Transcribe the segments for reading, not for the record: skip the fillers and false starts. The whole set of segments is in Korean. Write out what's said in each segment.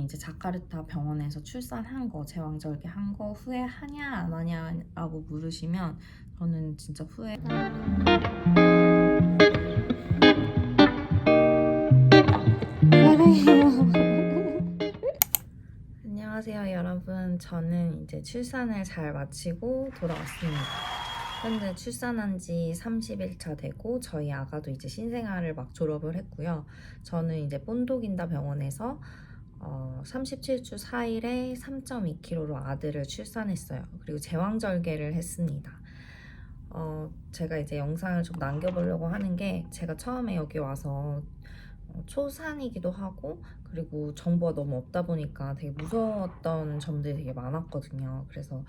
이제 자카르타 병원에서 출산한 거, 제왕절개 한 거 후회하냐 안 하냐라고 물으시면 저는 진짜 후회. 안녕하세요 여러분. 저는 이제 출산을 잘 마치고 돌아왔습니다. 현재 출산한 지 30일차 되고 저희 아가도 이제 신생아를 막 졸업을 했고요. 저는 이제 본도긴다 병원에서 37주 4일에 3.2kg로 아들을 출산했어요. 그리고 제왕절개를 했습니다. 제가 이제 영상을 좀 남겨보려고 하는 게, 제가 처음에 여기 와서 초산이기도 하고 그리고 정보가 너무 없다 보니까 되게 무서웠던 점들이 되게 많았거든요. 그래서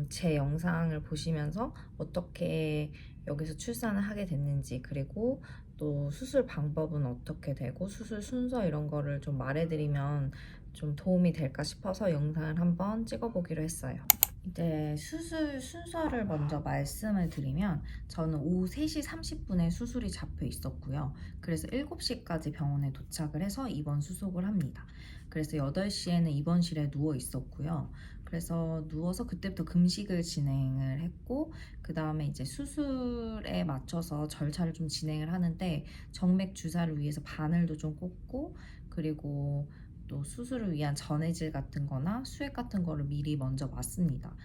제 영상을 보시면서 어떻게 여기서 출산을 하게 됐는지, 그리고 또 수술 방법은 어떻게 되고 수술 순서 이런 거를 좀 말해드리면 좀 도움이 될까 싶어서 영상을 한번 찍어보기로 했어요. 이제 수술 순서를 먼저 말씀을 드리면, 저는 오후 3시 30분에 수술이 잡혀 있었고요. 그래서 7시까지 병원에 도착을 해서 입원 수속을 합니다. 그래서 8시에는 입원실에 누워 있었고요. 그래서 누워서 그때부터 금식을 진행을 했고, 그 다음에 이제 수술에 맞춰서 절차를 좀 진행을 하는데, 정맥 주사를 위해서 바늘도 좀 꽂고, 그리고 또 수술을 위한 전해질 같은 거나 수액 같은 거를 미리 먼저 맞습니다.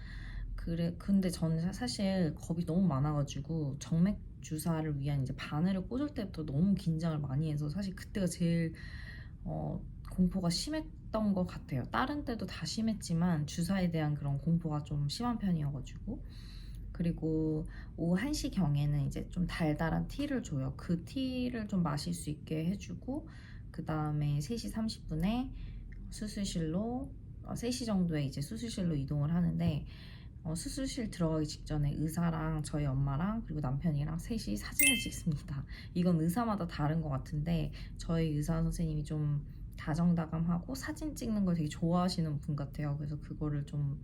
근데 저는 사실 겁이 너무 많아가지고 정맥 주사를 위한 이제 바늘을 꽂을 때부터 너무 긴장을 많이 해서 사실 그때가 제일 공포가 심했던 것 같아요. 다른 때도 다 심했지만 주사에 대한 그런 공포가 좀 심한 편이어가지고. 그리고 오후 1시경에는 이제 좀 달달한 티를 줘요. 그 티를 좀 마실 수 있게 해주고, 그 다음에 3시 30분에 수술실로 3시 정도에 이제 수술실로 이동을 하는데, 수술실 들어가기 직전에 의사랑 저희 엄마랑 그리고 남편이랑 셋이 사진을 찍습니다. 이건 의사마다 다른 것 같은데 저희 의사 선생님이 좀 다정다감하고 사진 찍는 걸 되게 좋아하시는 분 같아요. 그래서 그거를 좀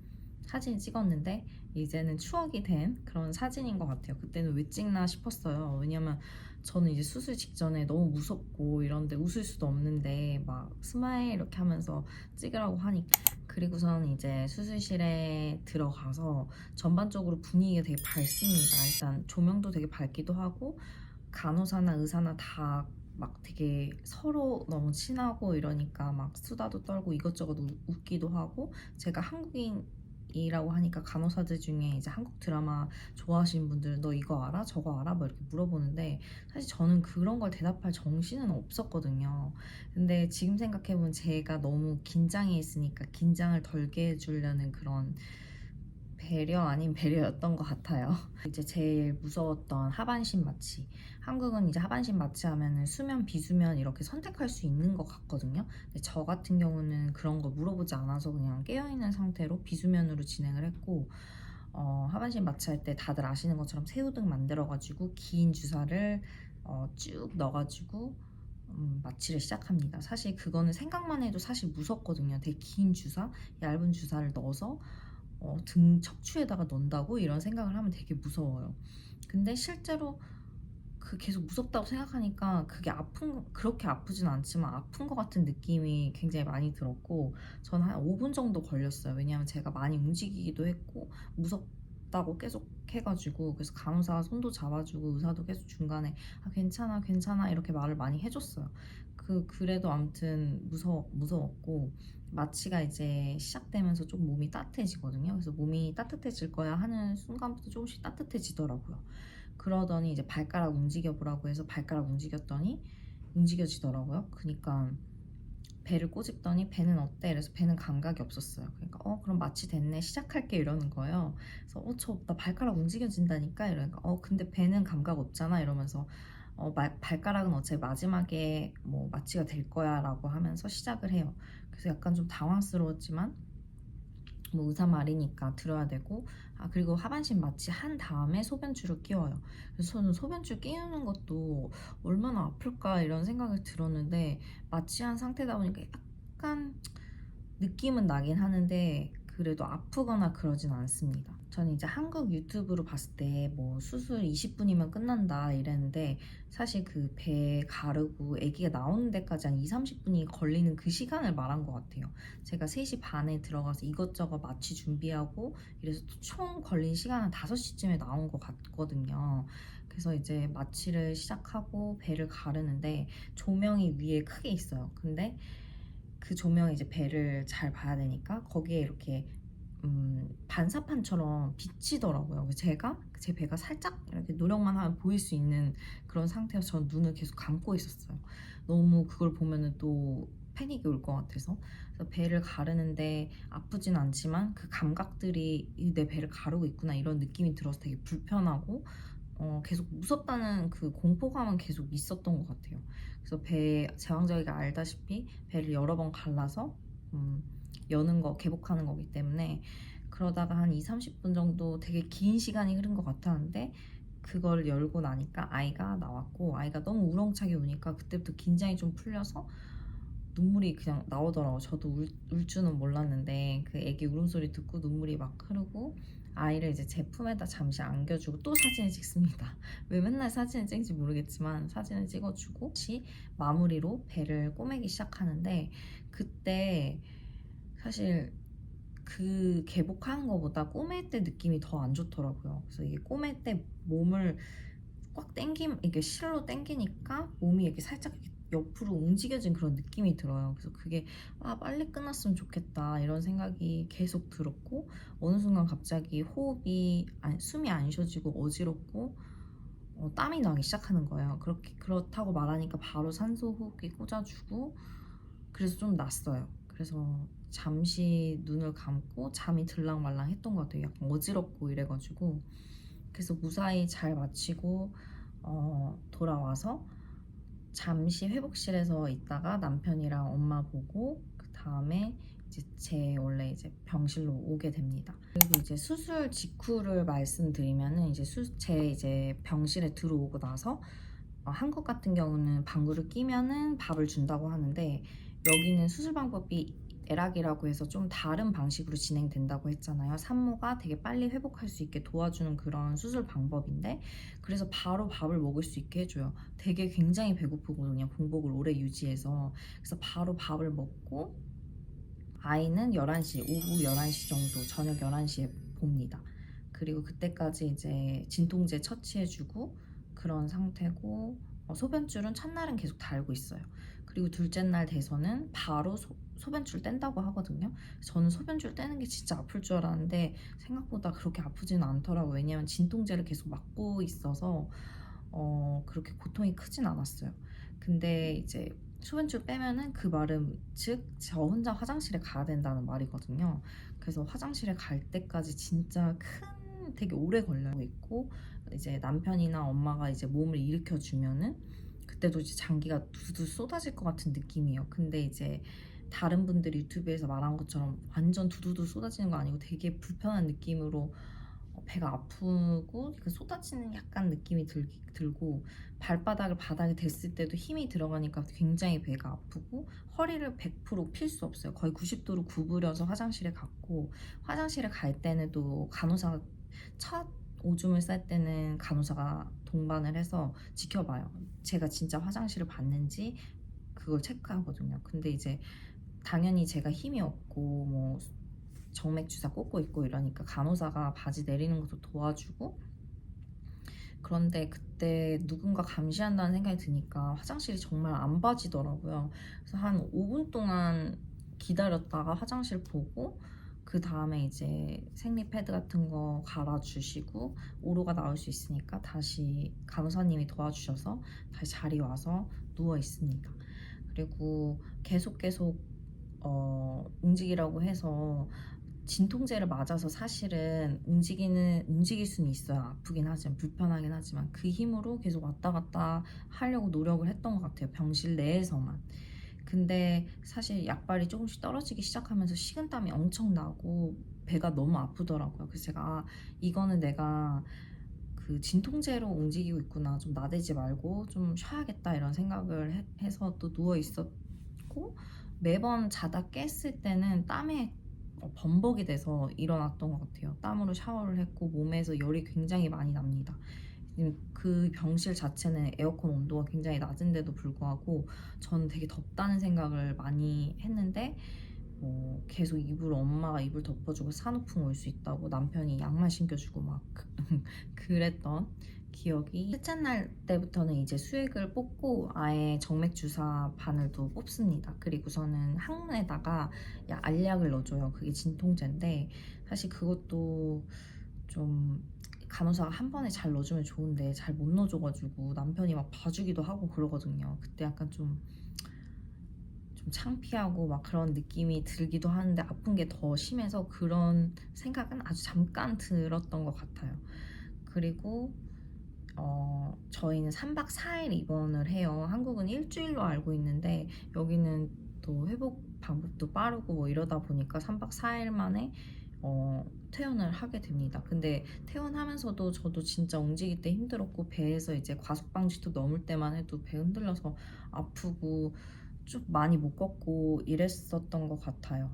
사진 찍었는데 이제는 추억이 된 그런 사진인 것 같아요. 그때는 왜 찍나 싶었어요. 왜냐면 저는 이제 수술 직전에 너무 무섭고 이런데 웃을 수도 없는데 막 스마일 이렇게 하면서 찍으라고 하니까. 그리고선 이제 수술실에 들어가서 전반적으로 분위기가 되게 밝습니다. 일단 조명도 되게 밝기도 하고 간호사나 의사나 다 막 되게 서로 너무 친하고 이러니까 막 수다도 떨고 이것저것 웃기도 하고, 제가 한국인이라고 하니까 간호사들 중에 이제 한국 드라마 좋아하시는 분들은 너 이거 알아? 저거 알아? 뭐 이렇게 물어보는데 사실 저는 그런 걸 대답할 정신은 없었거든요. 근데 지금 생각해보면 제가 너무 긴장해 있으니까 긴장을 덜게 해주려는 그런 배려 아닌 배려였던 것 같아요. 이제 제일 무서웠던 하반신 마취. 한국은 이제 하반신 마취하면 수면, 비수면 이렇게 선택할 수 있는 것 같거든요. 근데 저 같은 경우는 그런 거 물어보지 않아서 그냥 깨어있는 상태로 비수면으로 진행을 했고, 하반신 마취할 때 다들 아시는 것처럼 새우등 만들어가지고 긴 주사를 쭉 넣어가지고 마취를 시작합니다. 사실 그거는 생각만 해도 사실 무섭거든요. 되게 긴 주사, 얇은 주사를 넣어서 등 척추에다가 넣는다고 이런 생각을 하면 되게 무서워요. 근데 실제로 그 계속 무섭다고 생각하니까 그게 그렇게 아프진 않지만 아픈 것 같은 느낌이 굉장히 많이 들었고, 저는 한 5분 정도 걸렸어요. 왜냐하면 제가 많이 움직이기도 했고 무섭다고 계속 해가지고. 그래서 간호사가 손도 잡아주고 의사도 계속 중간에 괜찮아 괜찮아 이렇게 말을 많이 해줬어요. 그래도 아무튼 무서웠고, 마취가 이제 시작되면서 좀 몸이 따뜻해지거든요. 그래서 몸이 따뜻해질 거야 하는 순간부터 조금씩 따뜻해지더라고요. 그러더니 이제 발가락 움직여 보라고 해서 발가락 움직였더니 움직여지더라고요. 그러니까 배를 꼬집더니 배는 어때? 그래서 배는 감각이 없었어요. 그러니까 그럼 마취 됐네, 시작할게 이러는 거예요. 그래서 나 발가락 움직여진다니까 이러니까 근데 배는 감각 없잖아 이러면서 발가락은 어차피 마지막에 뭐 마취가 될 거야 라고 하면서 시작을 해요. 그래서 약간 좀 당황스러웠지만 뭐 의사 말이니까 들어야 되고, 그리고 하반신 마취 한 다음에 소변줄을 끼워요. 그래서 저는 소변줄 끼우는 것도 얼마나 아플까 이런 생각을 들었는데, 마취한 상태다 보니까 약간 느낌은 나긴 하는데 그래도 아프거나 그러진 않습니다. 저는 이제 한국 유튜브로 봤을 때 뭐 수술 20분이면 끝난다 이랬는데 사실 그 배 가르고 아기가 나오는 데까지 한 2, 30분이 걸리는 그 시간을 말한 것 같아요. 제가 3시 반에 들어가서 이것저것 마취 준비하고 이래서 총 걸린 시간은 5시쯤에 나온 것 같거든요. 그래서 이제 마취를 시작하고 배를 가르는데 조명이 위에 크게 있어요. 근데 그 조명이 이제 배를 잘 봐야 되니까 거기에 이렇게 반사판처럼 비치더라고요. 그래서 제가 제 배가 살짝 이렇게 노력만 하면 보일 수 있는 그런 상태여서 전 눈을 계속 감고 있었어요. 너무 그걸 보면은 또 패닉이 올 것 같아서. 그래서 배를 가르는데 아프진 않지만 그 감각들이 내 배를 가르고 있구나 이런 느낌이 들어서 되게 불편하고 계속 무섭다는 그 공포감은 계속 있었던 것 같아요. 그래서 제왕절개가 알다시피 배를 여러 번 갈라서 여는 거, 개복하는 거기 때문에 그러다가 한 2, 30분 정도 되게 긴 시간이 흐른 것 같았는데 그걸 열고 나니까 아이가 나왔고 아이가 너무 우렁차게 우니까 그때부터 긴장이 좀 풀려서 눈물이 그냥 나오더라고요. 저도 울 줄은 몰랐는데 그 애기 울음소리 듣고 눈물이 막 흐르고 아이를 이제 제 품에다 잠시 안겨주고 또 사진을 찍습니다. 왜 맨날 사진을 찍는지 모르겠지만 사진을 찍어주고 다시 마무리로 배를 꼬매기 시작하는데 그때 사실 그 개복하는 것보다 꼬맬 때 느낌이 더 안 좋더라고요. 그래서 이게 꼬맬 때 몸을 꽉 이게 실로 당기니까 몸이 이렇게 살짝 이렇게 옆으로 움직여진 그런 느낌이 들어요. 그래서 그게 빨리 끝났으면 좋겠다 이런 생각이 계속 들었고 어느 순간 갑자기 숨이 안 쉬어지고 어지럽고 땀이 나기 시작하는 거예요. 그렇다고 말하니까 바로 산소 호흡기 꽂아주고 그래서 좀 났어요. 그래서 잠시 눈을 감고 잠이 들랑말랑 했던 것 같아요. 약간 어지럽고 이래가지고 그래서 무사히 잘 마치고 돌아와서 잠시 회복실에서 있다가 남편이랑 엄마 보고 그 다음에 이제 제 원래 이제 병실로 오게 됩니다. 그리고 이제 수술 직후를 말씀드리면은 제 이제 병실에 들어오고 나서 한국 같은 경우는 방구를 끼면은 밥을 준다고 하는데 여기는 수술 방법이 에락이라고 해서 좀 다른 방식으로 진행된다고 했잖아요. 산모가 되게 빨리 회복할 수 있게 도와주는 그런 수술 방법인데 그래서 바로 밥을 먹을 수 있게 해줘요. 되게 굉장히 배고프거든요. 공복을 오래 유지해서. 그래서 바로 밥을 먹고 아이는 11시, 오후 11시 정도, 저녁 11시에 봅니다. 그리고 그때까지 이제 진통제 처치해주고 그런 상태고 소변줄은 첫날은 계속 달고 있어요. 그리고 둘째 날 돼서는 바로 소변줄 뗀다고 하거든요. 저는 소변줄 떼는 게 진짜 아플 줄 알았는데 생각보다 그렇게 아프지는 않더라고요. 왜냐면 진통제를 계속 맞고 있어서 그렇게 고통이 크진 않았어요. 근데 이제 소변줄 빼면은 그 말은 즉 저 혼자 화장실에 가야 된다는 말이거든요. 그래서 화장실에 갈 때까지 진짜 되게 오래 걸려 있고 이제 남편이나 엄마가 이제 몸을 일으켜 주면은 그때도 이제 장기가 두두 쏟아질 것 같은 느낌이에요. 근데 이제 다른 분들이 유튜브에서 말한 것처럼 완전 두두두 쏟아지는 거 아니고 되게 불편한 느낌으로 배가 아프고 그 쏟아지는 약간 느낌이 들고 발바닥을 바닥에 댔을 때도 힘이 들어가니까 굉장히 배가 아프고 허리를 100%필 수 없어요. 거의 90도로 구부려서 화장실에 갔고 화장실에 갈 때는 또 간호사가 첫 오줌을 쌀 때는 간호사가 동반을 해서 지켜봐요. 제가 진짜 화장실을 봤는지 그걸 체크하거든요. 근데 이제 당연히 제가 힘이 없고 뭐 정맥 주사 꽂고 있고 이러니까 간호사가 바지 내리는 것도 도와주고 그런데 그때 누군가 감시한다는 생각이 드니까 화장실이 정말 안 봐지더라고요. 그래서 한 5분 동안 기다렸다가 화장실 보고 그 다음에 이제 생리 패드 같은 거 갈아주시고 오로가 나올 수 있으니까 다시 간호사님이 도와주셔서 다시 자리 와서 누워 있습니다. 그리고 계속 움직이라고 해서 진통제를 맞아서 사실은 움직일 수는 있어요. 아프긴 하지만 불편하긴 하지만 그 힘으로 계속 왔다 갔다 하려고 노력을 했던 것 같아요. 병실 내에서만. 근데 사실 약발이 조금씩 떨어지기 시작하면서 식은땀이 엄청 나고 배가 너무 아프더라고요. 그래서 제가 이거는 내가 그 진통제로 움직이고 있구나. 좀 나대지 말고 좀 쉬어야겠다 이런 생각을 해서 또 누워 있었고 매번 자다 깼을 때는 땀에 범벅이 돼서 일어났던 것 같아요. 땀으로 샤워를 했고 몸에서 열이 굉장히 많이 납니다. 그 병실 자체는 에어컨 온도가 굉장히 낮은데도 불구하고 저는 되게 덥다는 생각을 많이 했는데 계속 엄마가 이불 덮어주고 산후풍 올 수 있다고 남편이 양말 신겨주고 막 그랬던 기억이. 셋째 날 때부터는 이제 수액을 뽑고 아예 정맥 주사 바늘도 뽑습니다. 그리고서는 항문에다가 알약을 넣어줘요. 그게 진통제인데 사실 그것도 좀 간호사가 한 번에 잘 넣어주면 좋은데 잘 못 넣어줘가지고 남편이 막 봐주기도 하고 그러거든요. 그때 약간 좀 창피하고 막 그런 느낌이 들기도 하는데 아픈 게 더 심해서 그런 생각은 아주 잠깐 들었던 것 같아요. 그리고 저희는 3박 4일 입원을 해요. 한국은 일주일로 알고 있는데 여기는 또 회복 방법도 빠르고 뭐 이러다 보니까 3박 4일 만에 퇴원을 하게 됩니다. 근데 퇴원하면서도 저도 진짜 움직일 때 힘들었고 배에서 이제 과속방지턱 넘을 때만 해도 배 흔들려서 아프고 좀 많이 못 걷고 이랬었던 것 같아요.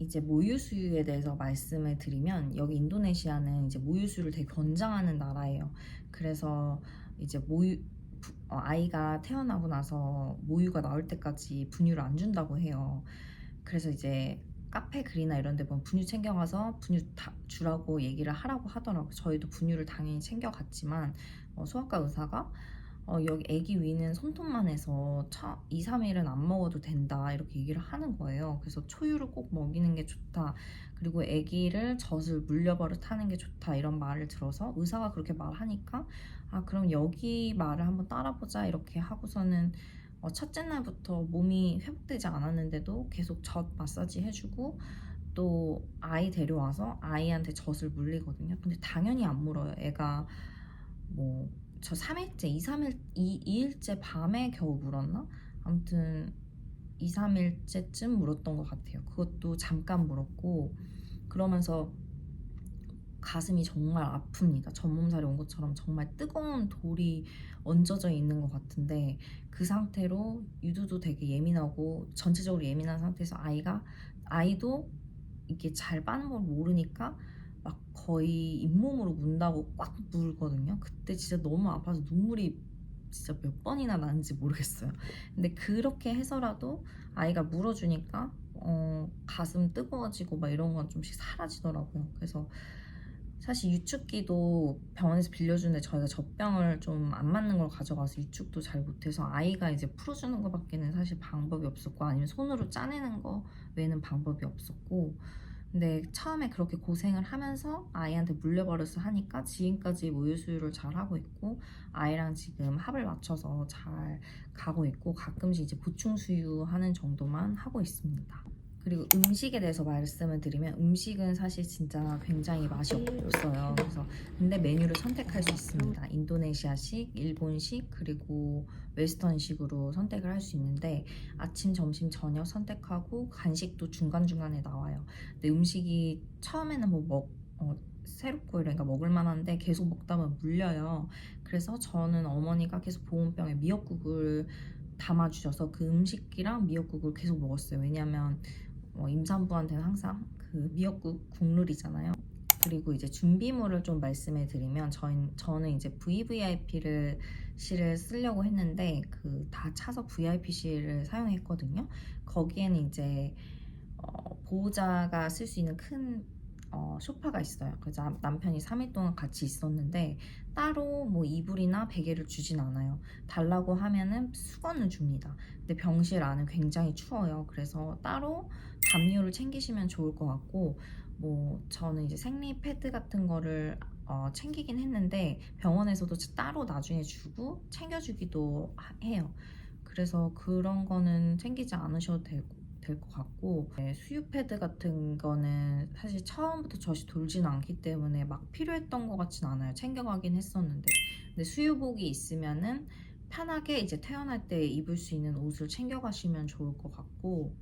이제 모유수유에 대해서 말씀을 드리면 여기 인도네시아는 이제 모유수유를 되게 권장하는 나라예요. 그래서 이제 아이가 태어나고 나서 모유가 나올 때까지 분유를 안 준다고 해요. 그래서 이제 카페 글이나 이런 데 보면 분유 챙겨가서 분유 주라고 얘기를 하라고 하더라고요. 저희도 분유를 당연히 챙겨갔지만 소아과 의사가 여기 아기 위는 손톱만 해서 2, 3일은 안 먹어도 된다 이렇게 얘기를 하는 거예요. 그래서 초유를 꼭 먹이는 게 좋다. 그리고 아기를 젖을 물려버릇 하는 게 좋다 이런 말을 들어서 의사가 그렇게 말하니까 그럼 여기 말을 한번 따라보자 이렇게 하고서는 첫째 날부터 몸이 회복되지 않았는데도 계속 젖 마사지 해주고 또 아이 데려와서 아이한테 젖을 물리거든요. 근데 당연히 안 물어요. 애가 저 3일째, 2일째 밤에 겨우 물었나? 아무튼 2, 3일째쯤 물었던 것 같아요. 그것도 잠깐 물었고 그러면서 가슴이 정말 아픕니다. 전몸살이 온 것처럼 정말 뜨거운 돌이 얹어져 있는 것 같은데 그 상태로 유두도 되게 예민하고 전체적으로 예민한 상태에서 아이도 이게 잘 빠는 걸 모르니까 막 거의 잇몸으로 문다고 꽉 물거든요. 그때 진짜 너무 아파서 눈물이 진짜 몇 번이나 나는지 모르겠어요. 근데 그렇게 해서라도 아이가 물어주니까 가슴 뜨거워지고 막 이런 건 좀씩 사라지더라고요. 그래서 사실 유축기도 병원에서 빌려주는데 저희가 젖병을 좀 안 맞는 걸 가져가서 유축도 잘 못해서 아이가 이제 풀어주는 것밖에는 사실 방법이 없었고 아니면 손으로 짜내는 거 외에는 방법이 없었고 근데 처음에 그렇게 고생을 하면서 아이한테 물려버려서 하니까 지금까지 모유수유를 잘 하고 있고 아이랑 지금 합을 맞춰서 잘 가고 있고 가끔씩 이제 보충수유하는 정도만 하고 있습니다. 그리고 음식에 대해서 말씀을 드리면 음식은 사실 진짜 굉장히 맛이 없어요. 그래서 근데 메뉴를 선택할 수 있습니다. 인도네시아식, 일본식, 그리고 웨스턴식으로 선택을 할 수 있는데 아침, 점심, 저녁 선택하고 간식도 중간중간에 나와요. 근데 음식이 처음에는 새롭고 이러니까 먹을 만한데 계속 먹다 보면 물려요. 그래서 저는 어머니가 계속 보온병에 미역국을 담아주셔서 그 음식이랑 미역국을 계속 먹었어요. 왜냐면 임산부한테는 항상 그 미역국 국룰이잖아요. 그리고 이제 준비물을 좀 말씀해 드리면 저는 이제 VVIP실을 쓰려고 했는데 그 다 차서 VIP실을 사용했거든요. 거기에는 이제 보호자가 쓸 수 있는 큰 소파가 있어요. 그래서 남편이 3일 동안 같이 있었는데 따로 이불이나 베개를 주진 않아요. 달라고 하면은 수건을 줍니다. 근데 병실 안은 굉장히 추워요. 그래서 따로 담요를 챙기시면 좋을 것 같고 저는 이제 생리 패드 같은 거를 챙기긴 했는데 병원에서도 따로 나중에 주고 챙겨주기도 해요. 그래서 그런 거는 챙기지 않으셔도 될 것 같고 수유 패드 같은 거는 사실 처음부터 젖이 돌지는 않기 때문에 막 필요했던 것 같진 않아요. 챙겨가긴 했었는데 근데 수유복이 있으면은 편하게 이제 태어날 때 입을 수 있는 옷을 챙겨가시면 좋을 것 같고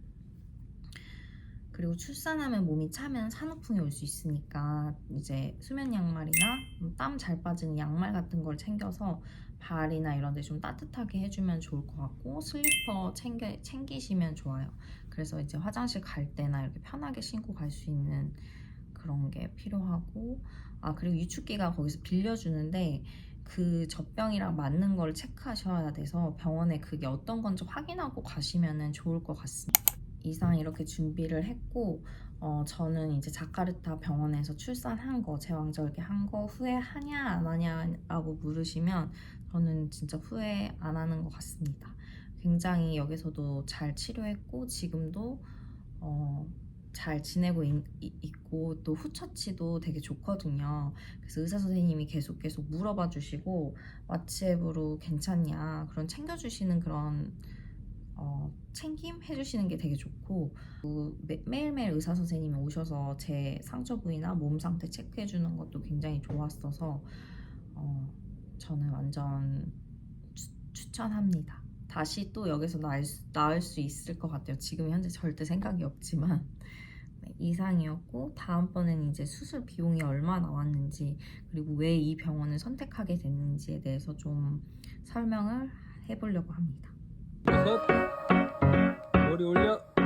그리고 출산하면 몸이 차면 산후풍이 올 수 있으니까 이제 수면 양말이나 땀 잘 빠지는 양말 같은 걸 챙겨서 발이나 이런 데 좀 따뜻하게 해주면 좋을 것 같고 슬리퍼 챙기시면 좋아요. 그래서 이제 화장실 갈 때나 이렇게 편하게 신고 갈 수 있는 그런 게 필요하고, 그리고 위축기가 거기서 빌려주는데 그 젖병이랑 맞는 걸 체크하셔야 돼서 병원에 그게 어떤 건지 확인하고 가시면 좋을 것 같습니다. 이상 이렇게 준비를 했고, 저는 이제 자카르타 병원에서 출산한 거, 제왕절개 한 거 후회하냐 안 하냐라고 물으시면 저는 진짜 후회 안 하는 것 같습니다. 굉장히 여기서도 잘 치료했고 지금도 잘 지내고 있고 또 후처치도 되게 좋거든요. 그래서 의사 선생님이 계속 물어봐 주시고 왓츠앱으로 괜찮냐 그런 챙겨주시는 그런 챙김 해주시는 게 되게 좋고, 매일매일 의사 선생님이 오셔서 제 상처 부위나 몸 상태 체크해주는 것도 굉장히 좋았어서 저는 완전 추천합니다. 다시 또 여기서 나을 수 있을 것 같아요. 지금 현재 절대 생각이 없지만. 네, 이상이었고, 다음번에는 이제 수술 비용이 얼마 나왔는지, 그리고 왜 이 병원을 선택하게 됐는지에 대해서 좀 설명을 해보려고 합니다. 여섯, 머리 올려.